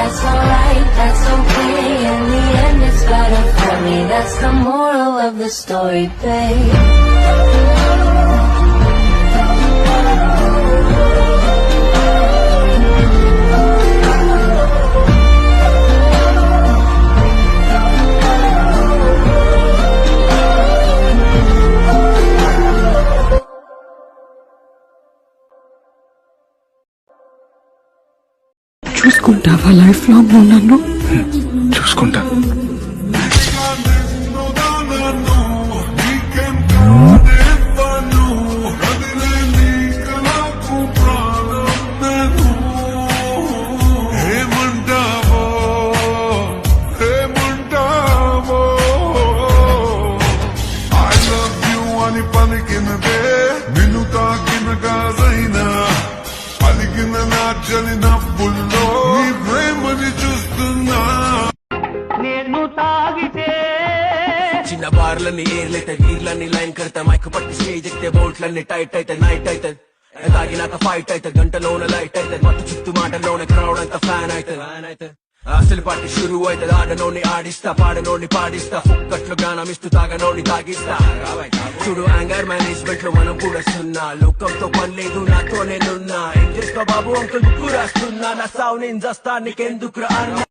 that's alright, that's okay. In the end it's better for me. That's the moral of the story, babe. చూసుకుంటావా life long నువ్వు నన్ను? చూసుకుంటాను. పలికినదే నిన్ను తాకిన కాదైనా పలికిన నాచని నవ్వుల్లో నీ ప్రేమని చూస్తున్నా. నేను తాగితే చిన్న బార్లన్నీ ఏర్లైతే వీర్లన్నీ లైన్ కడతా మైక్ పట్టి స్టేజ్ ఎక్కితే బోట్లన్నీ టైట్ అయితే నైట్ అయితే తాగినాక ఫైట్ అయితే గంటలోన లైట్ అయితే మత్తు చుట్టూ మాటలోనే క్రౌడ్ అంతా ఫ్యాన్ అయితే అసలు పార్టీ షురు అయితే ఆడనోని ఆడిస్తా పాడనోని పాడిస్తా ఫుక్కట్లు గానమిస్తూ తాగనోని తాగిస్తా చూడు యాంగర్ మేనేజ్మెంట్ లో మనం కూడా సున్నా లోకంతో పని లేదు నాతో నేనున్నా ఏం చేసుకో బాబు అంకుల్ బుక్కు రాస్తున్నా నా సావు నేను జస్తా నీకెందుకు అన్న